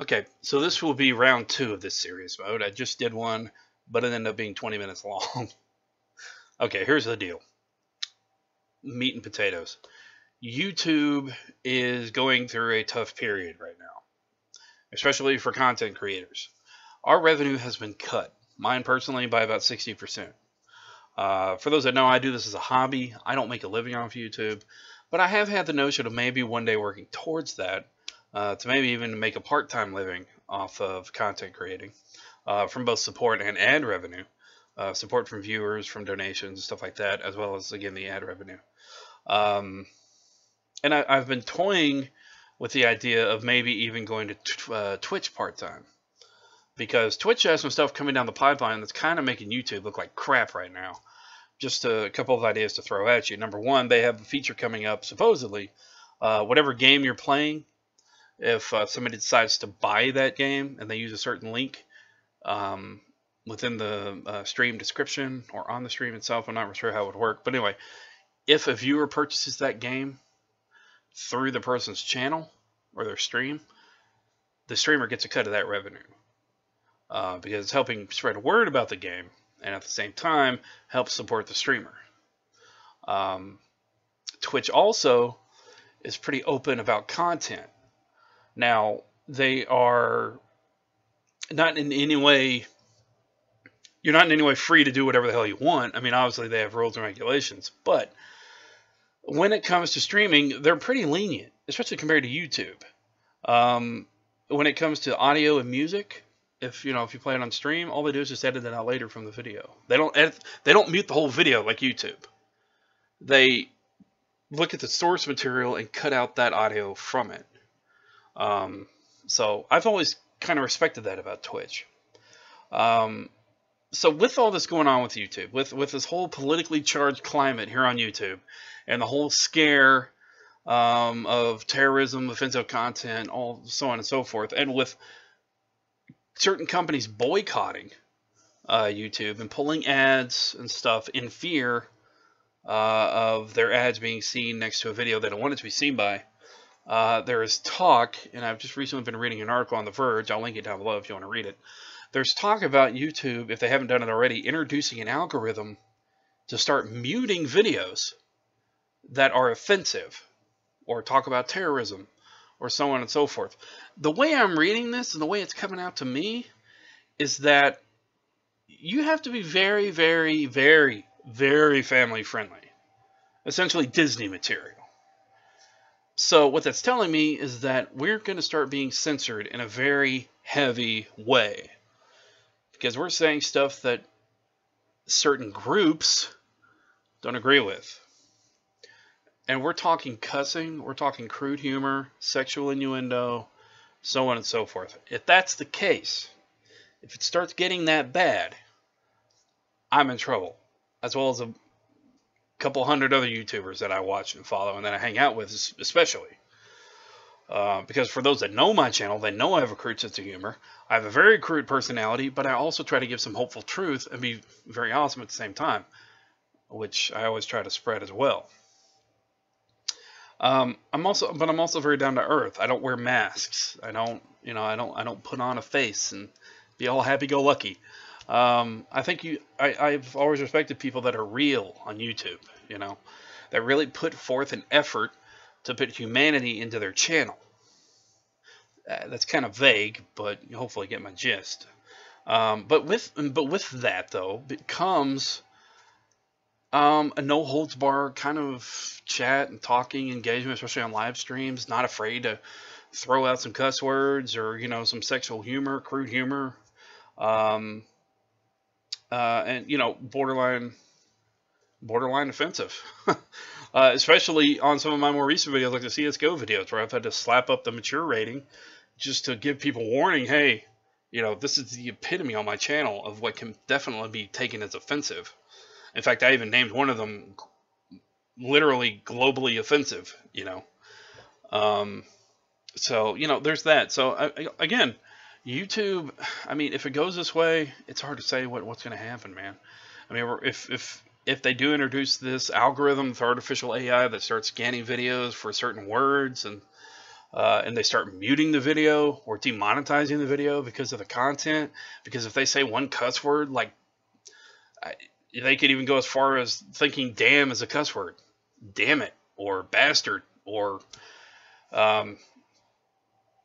Okay, so this will be round 2 of this series mode. I just did one, but it ended up being 20 minutes long. Okay, here's the deal. Meat and potatoes. YouTube is going through a tough period right now, especially for content creators. Our revenue has been cut, mine personally, by about 60%. For those that know, I do this as a hobby. I don't make a living off YouTube, but I have had the notion of maybe one day working towards that, to maybe even make a part-time living off of content creating, from both support and ad revenue. Support from viewers, from donations, stuff like that, as well as, again, the ad revenue. And I've been toying with the idea of maybe even going to Twitch part-time. Because Twitch has some stuff coming down the pipeline that's kind of making YouTube look like crap right now. Just a couple of ideas to throw at you. Number one, they have a feature coming up, supposedly. Whatever game you're playing, if somebody decides to buy that game and they use a certain link within the stream description or on the stream itself, I'm not sure how it would work. But anyway, if a viewer purchases that game through the person's channel or their stream, the streamer gets a cut of that revenue. Because it's helping spread word about the game, and at the same time, helps support the streamer. Twitch also is pretty open about content. Now, they are not in any way, you're not in any way free to do whatever the hell you want. I mean, obviously they have rules and regulations, but when it comes to streaming, they're pretty lenient, especially compared to YouTube. When it comes to audio and music, if you play it on stream, all they do is just edit it out later from the video. They don't mute the whole video like YouTube. They look at the source material and cut out that audio from it. So I've always kind of respected that about Twitch. So with all this going on with YouTube, with this whole politically charged climate here on YouTube, and the whole scare of terrorism, offensive content, all so on and so forth, and with certain companies boycotting YouTube and pulling ads and stuff in fear of their ads being seen next to a video they don't want it to be seen by, there is talk, and I've just recently been reading an article on The Verge, I'll link it down below if you want to read it. There's talk about YouTube, if they haven't done it already, introducing an algorithm to start muting videos that are offensive or talk about terrorism or so on and so forth. The way I'm reading this and the way it's coming out to me is that you have to be very, very, very, very family friendly. Essentially Disney material. So what that's telling me is that we're going to start being censored in a very heavy way. Because we're saying stuff that certain groups don't agree with. And we're talking cussing, we're talking crude humor, sexual innuendo, so on and so forth. If that's the case, if it starts getting that bad, I'm in trouble. As well as a couple hundred other YouTubers that I watch and follow and that I hang out with especially. Because for those that know my channel, they know I have a crude sense of humor. I have a very crude personality, but I also try to give some hopeful truth and be very awesome at the same time, which I always try to spread as well. I'm also very down to earth. I don't wear masks. I don't put on a face and be all happy-go-lucky. I've always respected people that are real on YouTube, that really put forth an effort to put humanity into their channel. That's kind of vague, but you hopefully get my gist. But with that though, it comes a no holds bar kind of chat and talking engagement, especially on live streams. Not afraid to throw out some cuss words or some sexual humor, crude humor, and borderline offensive. Especially on some of my more recent videos, like the CSGO videos, where I've had to slap up the mature rating just to give people warning, hey, this is the epitome on my channel of what can definitely be taken as offensive. In fact, I even named one of them literally globally offensive, So, there's that. So, again, YouTube, I mean, if it goes this way, it's hard to say what's going to happen, man. I mean, if they do introduce this algorithm for artificial AI that starts scanning videos for certain words and and they start muting the video or demonetizing the video because of the content. Because if they say one cuss word, like they could even go as far as thinking "damn" is a cuss word, damn it, or bastard, or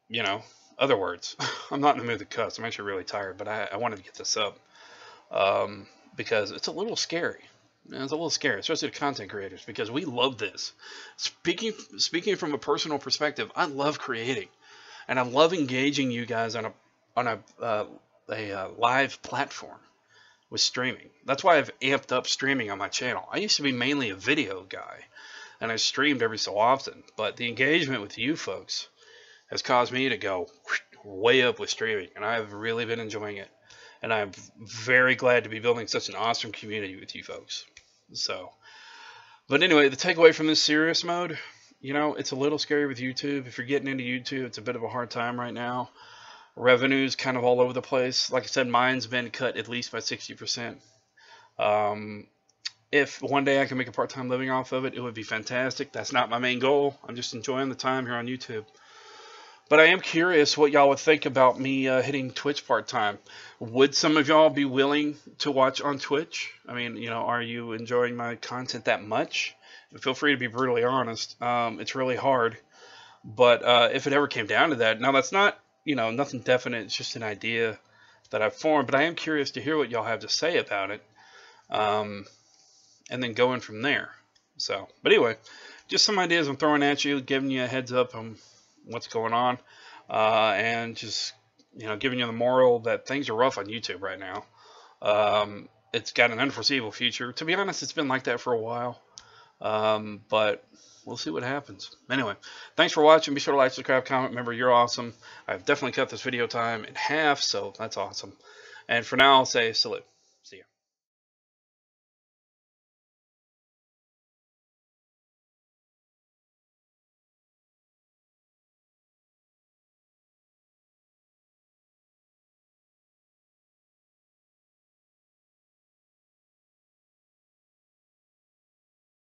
you know, other words. I'm not in the mood to cuss. I'm actually really tired, but I wanted to get this up because it's a little scary. It's a little scary, especially to content creators, because we love this. Speaking from a personal perspective, I love creating, and I love engaging you guys on a live platform with streaming. That's why I've amped up streaming on my channel. I used to be mainly a video guy, and I streamed every so often, but the engagement with you folks has caused me to go way up with streaming, and I've really been enjoying it. And I'm very glad to be building such an awesome community with you folks. So, but anyway, the takeaway from this serious mode, you know, it's a little scary with YouTube. If you're getting into YouTube, it's a bit of a hard time right now. Revenue's kind of all over the place. Like I said, mine's been cut at least by 60%. If one day I can make a part-time living off of it, it would be fantastic. That's not my main goal. I'm just enjoying the time here on YouTube. But I am curious what y'all would think about me hitting Twitch part-time. Would some of y'all be willing to watch on Twitch? I mean, you know, are you enjoying my content that much? And feel free to be brutally honest. It's really hard. But if it ever came down to that, now that's not, you know, nothing definite. It's just an idea that I've formed. But I am curious to hear what y'all have to say about it. And then going from there. So, but anyway, just some ideas I'm throwing at you, giving you a heads up on what's going on, and just, you know, giving you the moral that things are rough on YouTube right now. It's got an unforeseeable future. To be honest, it's been like that for a while, but we'll see what happens. Anyway, thanks for watching. Be sure to like, subscribe, comment. Remember, you're awesome. I've definitely cut this video time in half, so that's awesome. And for now, I'll say salute. See ya.